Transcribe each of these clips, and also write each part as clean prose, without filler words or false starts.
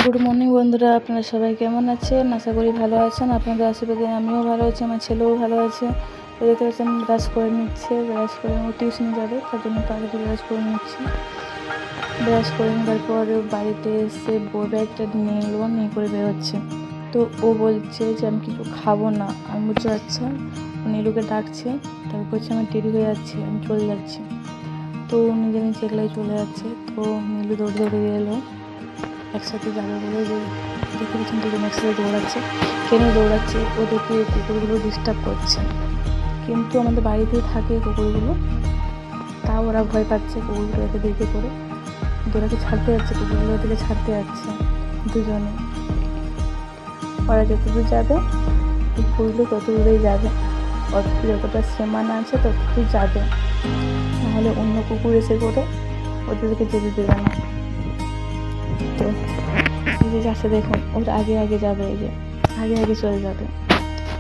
Good morning বন্ধুরা, আপনারা সবাই কেমন আছেন? আশা করি ভালো আছেন। আপনাদের আশীর্বাদে আমিও ভালো আছি, আমার ছেলেও ভালো আছে। তো দেখতে পাচ্ছেন ব্রাশ করে নিচ্ছে, ব্রাশ করে ও টিউশনে যাবে, তার জন্য তাড়াতাড়ি ব্রাশ করে নিচ্ছে। ব্রাশ করে নেবার পর বাড়িতে এসে বই ব্যাগটা নিয়ে করে বেরোচ্ছে। তো ও বলছে যে আমি কিছু খাবো না। আমি বলছি আচ্ছা। নীলুকে ডাকছে, তারপর বলছে আমার দেরি হয়ে যাচ্ছে, আমি চলে যাচ্ছি। তো নিজে নিজে একলাই চলে যাচ্ছে। তো নীলু দৌড়ে এলো একসাথে যাবে বলে। যে দেখতে পাচ্ছেন দুজন একসাথে দৌড়াচ্ছে। কেন দৌড়াচ্ছে? ওদেরকে কুকুরগুলো ডিস্টার্ব করছে, কিন্তু আমাদের বাড়িতেই থাকে কুকুরগুলো, তাও ওরা ভয় পাচ্ছে কুকুরগুলোকে দেখে করে। ওদেরকে ছাড়তে যাচ্ছে, কুকুরগুলো ওদেরকে ছাড়তে যাচ্ছে দুজনে। ওরা যতদূর যাবে কুকুরগুলো তত দূরেই যাবে, যতটা সীমানা আছে ততদূর যাবে, নাহলে অন্য কুকুর এসে করে ওদেরকে যেতে দেবে না। তো এই যে যাচ্ছে দেখুন, ওরা আগে আগে যাবে, এই যে আগে আগে চলে যাবে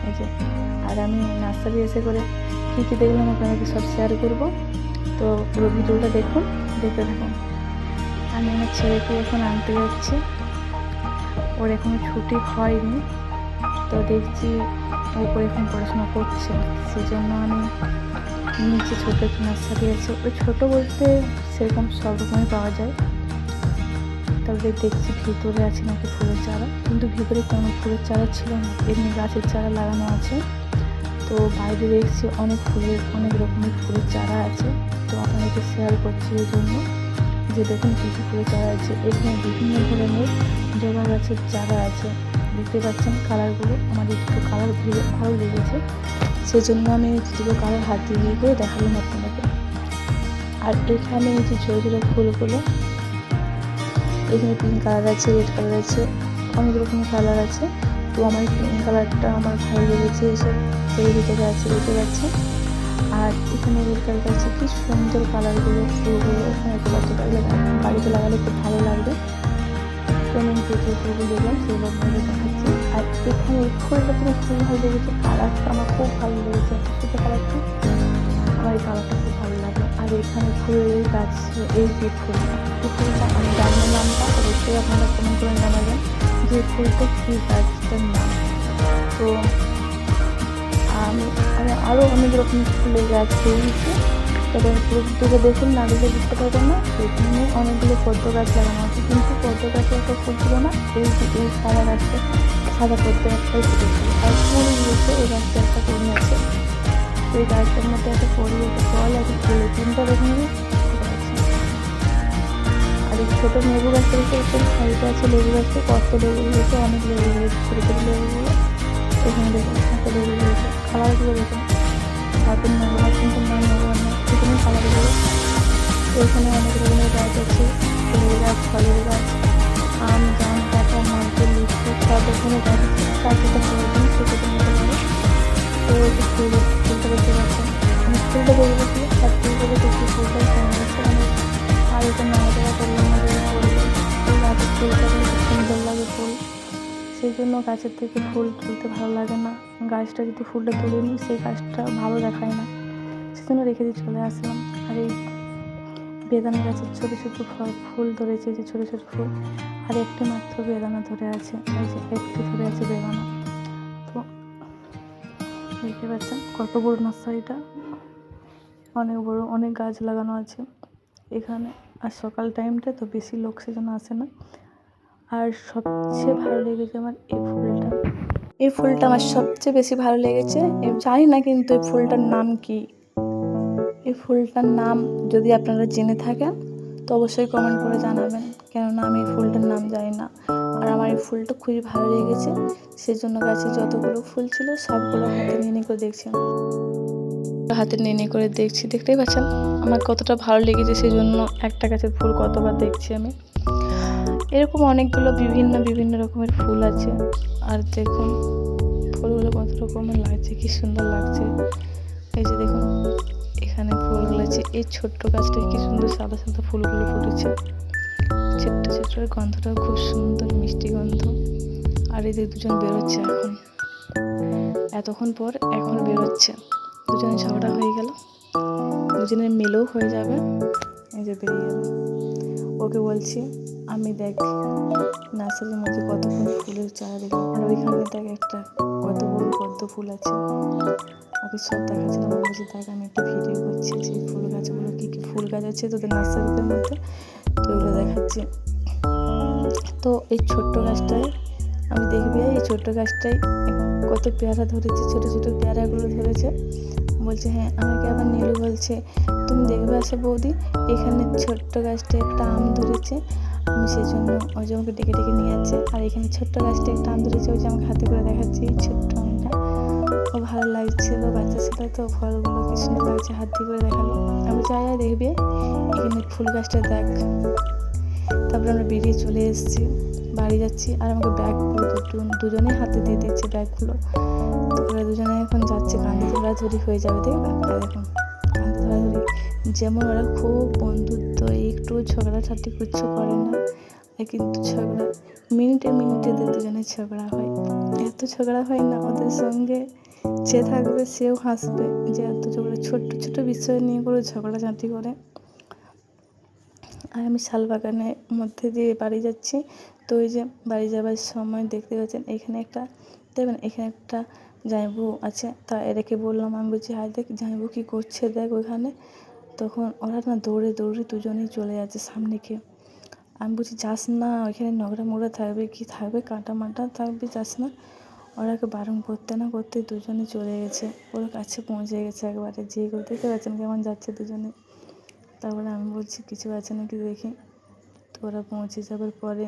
এই যে। আর আমি নার্সারি এসে করে কী কী দেখলাম আপনাদেরকে সব শেয়ার করবো। তো পুরো ভিডিওটা দেখুন, দেখতে থাকুন। আমি আমার ছেলেকে এখন আনতে যাচ্ছি, ওর এখনো ছুটি হয়নি। তো দেখছি ও এখন পড়াশোনা করছে, সেই জন্য আমি নিচে ছোটো একটা নার্সারি আছে। ওই ছোটো বলতে সেরকম সব রকমই পাওয়া যায়। তারপরে দেখছি ভিতরে আছে নাকি ফুলের চারা, কিন্তু ভিতরে কোনো ফুলের চারা ছিল না, এমনি গাছের চারা লাগানো আছে। তো বাইরে দেখছি অনেক রকমের ফুলের চারা আছে। তো আপনাদেরকে শেয়ার করছি এই জন্য যে দেখুন কী কী ফুলের চারা আছে। এখানে বিভিন্ন ধরনের জবা গাছের চারা আছে, দেখতে পাচ্ছেন কালারগুলো। আমার একটু কালার ভালো লেগেছে, সেই জন্য আমি দুটো কালার হাত দিয়ে করে দেখালাম আপনাদেরকে। আর এখানে এই যে ছোটো ছোটো ফুলগুলো, এখানে পিঙ্ক কালার আছে, রেড কালার আছে, অনেক রকমের কালার আছে। তো আমার পিঙ্ক কালারটা আমার ভালো লেগেছে, এসব এই ভিতরে আছে দেখতে পাচ্ছি। আর এখানে রেড কালার আছে, কি সুন্দর কালারগুলো ফুলগুলো। এখানে বাড়িতে লাগালে খুব ভালো লাগবে। তো আমি যে ফুলগুলো দেখলাম সেগুলো আপনাদের দেখাচ্ছি। আর এখানে এই ফুলটা খুব ভালো লেগেছে, কালারটা আমার খুব ভালো লেগেছে, সুতো কালারটা আমার এই কালারটা খুব ভালো লাগে। আর এখানে ফুলের গাছ, এই যে ফুলটা, এই ফুলটা আমি জানি নামটা, অবশ্যই আপনারা কমেন্ট করে জানাবেন যে ফুলটা কী গাছটার নাম। তো আমি আরও অনেক রকম ফুলের গাছ পেয়েছি, তবে পুরো দেখুন না দেখে বুঝতে পারবেন না। এখানে অনেকগুলো পদ্ম গাছ লাগানো আছে, কিন্তু পদ্ম গাছে একটা ফুল ছিল না, এই যে এই সাদা গাছটা, সাদা পদ্ম একটাই ফুটেছিল। আর ফুল দিয়েছে এই গাছটা, একটা ফুল আছে। এই গাছটার মধ্যে একটা ফল, একটা ফল আছে, ফুলে 3টা রকমের ফুল আছে। আর এই ছোটো লেবু গাছটা দেখতে সাইডে আছে, লেবু গাছটা কত লেবু হয়েছে, অনেক লেবু হয়েছে, ছোটো ছোটো লেবুগুলো। এখানে দেখুন কত লেবু হয়েছে, কালারগুলো দেখুন। হাতের নেবু গাছ, কিন্তু নাম নেবু না, এখানে কালারগুলো। তো এখানে অনেক রকমের গাছ আছে, ফুলের গাছ, ফলের গাছ, আম, জাম, কাঁঠাল, নারকেল, লিচু, সব রকমের গাছ আছে। তার যেটা প্রয়োজন সেটা নিতে পারে। তো ফুলটা দেখতে পাচ্ছেন, আমি ফুলটা দেখে গেছি, আর ফুলটাকে দেখি ফুলটা কেমন আছে। আমি আর এটা নাড়াচাড়া করলাম না, করলাম এই গাছের ফুলটা খুব সুন্দর লাগে ফুল, সেই জন্য গাছের থেকে ফুল তুলতে ভালো লাগে না। গাছটা যদি ফুলটা তুলে নিই, সেই গাছটা ভালো দেখায় না, সেজন্য রেখে দিয়ে চলে আসলাম। আর এই বেদানা গাছের ছোটো ছোটো ফুল ধরেছে, যে ছোটো ছোটো ফুল, আর একটি মাত্র বেদানা ধরে আছে, এই যে একটি ধরে আছে বেদানা। তো দেখতে পাচ্ছেন কত বড় নার্সারিটা, অনেক বড়, অনেক গাছ লাগানো আছে এখানে। আর সকাল টাইমটা তো বেশি লোক সেজন্য আসে না। আর সবচেয়ে ভালো লেগেছে আমার এই ফুলটা আমার সবচেয়ে বেশি ভালো লেগেছে। জানি না কিন্তু এই ফুলটার নাম কি। এই ফুলটার নাম যদি আপনারা জেনে থাকেন তো অবশ্যই কমেন্ট করে জানাবেন, কেননা আমি এই ফুলটার নাম জানি না। আর আমার এই ফুলটা খুবই ভালো লেগেছে, সেই জন্য গাছে যতগুলো ফুল ছিল সবগুলো হাতে নিয়ে করে দেখছি, দেখতেই পাচ্ছেন আমার কতটা ভালো লেগেছে, সেই জন্য একটা গাছের ফুল কতবার দেখছি আমি। এরকম অনেকগুলো বিভিন্ন রকমের ফুল আছে। আর দেখুন ফুলগুলো কত রকমের লাগছে, কি সুন্দর লাগছে। এই যে দেখুন এখানে ফুলগুলো আছে, এই ছোট্ট গাছটা কি সুন্দর সাদা সাদা ফুলগুলো ফুটেছে, ছোট্ট ছোট্ট, গন্ধটাও খুব সুন্দর, মিষ্টি গন্ধ। আর এই যে দুজন বেরোচ্ছে এখন, এতক্ষণ পর এখন বেরোচ্ছে, দুজনে ঝগড়া হয়ে গেল, দুজনের মিলেও হয়ে যাবে। এই যে বেরিয়ে গেল, ওকে বলছি আমি দেখ নার্সারির মধ্যে কতক্ষণ ফুলের চারা দিলাম, আর ওইখানে দেখ একটা কত বড় পদ্ম ফুল আছে। ওকে সব দেখাচ্ছিলাম, আমি বলছি দেখ আমি একটা ভিডিও করছি যে ফুল গাছগুলো কী কী ফুল গাছ আছে তোদের নার্সারিদের মধ্যে, তো ওগুলো দেখাচ্ছি। তো এই ছোট্ট গাছটায় আমি দেখবি এই ছোট্ট গাছটায় কত পেয়ারা ধরেছে, ছোটো ছোটো পেয়ারাগুলো ধরেছে। বলছে হ্যাঁ, আমাকে আবার নীলু বলছে তুমি দেখবে আসো বৌদি, এখানে ছোট্ট গাছটা একটা আম ধরেছে। আমি সেই জন্য ওই যে আমাকে ডেকে ডেকে নিয়ে যাচ্ছে, আর এখানে ছোট্ট গাছটা একটা আম ধরেছে, ওই যে আমাকে হাতে করে দেখাচ্ছে এই ছোট্ট আমটা। ও ভালো লাগছিল, বাচ্চা ছিল তো, ফলগুলো কি সুন্দর লাগছে, হাত দিয়ে করে দেখালো। আমি চাই দেখবি এখানে ফুল গাছটা দেখ। তারপরে আমরা বেরিয়ে চলে এসেছি, বাড়ি যাচ্ছি, আর আমাকে ব্যাগগুলো দুজনেই হাতে দিয়ে দিচ্ছে ব্যাগগুলো। তো ওরা দুজনে এখন যাচ্ছে, কান্দে ধরাধরি হয়ে যাবে, দেখবে এখন কান্দে ধরাধরি। যেমন ওরা খুব বন্ধুত্ব, একটু ঝগড়াঝাটি কিচ্ছু করে না, কিন্তু ঝগড়া মিনিটে মিনিটে দুজনে ঝগড়া হয়। এত ঝগড়া হয় না ওদের সঙ্গে, যে থাকবে সেও হাসবে যে এত ঝগড়া, ছোট্ট ছোট বিষয় নিয়ে করে ঝগড়াঝাটি করে। আর আমি শালবাগানের মধ্যে দিয়ে বাড়ি যাচ্ছি। তো ওই যে বাড়ি যাবার সময় দেখতে পাচ্ছেন এখানে একটা, দেখবেন এখানে একটা জামাইবু আছে। তা এদেরকে বললাম, আমি বলছি হাই দেখ জামাইবু কী করছে দেখ ওইখানে। তখন ওরা না দৌড়ে দৌড়ে দুজনেই চলে যাচ্ছে সামনে গিয়ে। আমি বলছি যাস না, ওইখানে নোংরা মোংরা থাকবে, কি থাকবে, কাঁটা মাটা থাকবে, যাস না। ওরাকে বারণ করতে না করতে দুজনে চলে গেছে, ওর কাছে পৌঁছে গেছে একবারে, যেই করে দেখতে পাচ্ছেন কেমন যাচ্ছে দুজনে। তারপরে আমি বলছি কিছু আছে নাকি দেখি। তো ওরা পৌঁছে যাবার পরে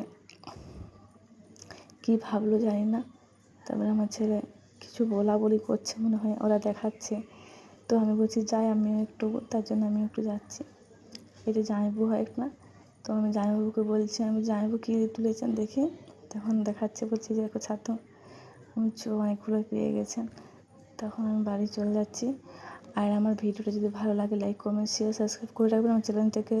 কী ভাবলো জানি না, তারপরে আমার ছেলে কিছু বলা বলি করছে মনে হয়, ওরা দেখাচ্ছে। তো আমি বলছি যাই আমিও একটু, তার জন্য আমি একটু যাচ্ছি। এটা জামাইবু হয় না। তো আমি জামাইবাবুকে বলছি, আমি জামাইবু কী তুলেছেন দেখি। তখন দেখাচ্ছে, বলছি যে দেখো ছাতু, আমি অনেকগুলো পেয়ে গেছেন। তখন আমি বাড়ি চলে যাচ্ছি। আর আমার ভিডিওটা যদি ভালো লাগে লাইক কমেন্ট শেয়ার সাবস্ক্রাইব করে রাখবেন আমার চ্যানেলটাকে।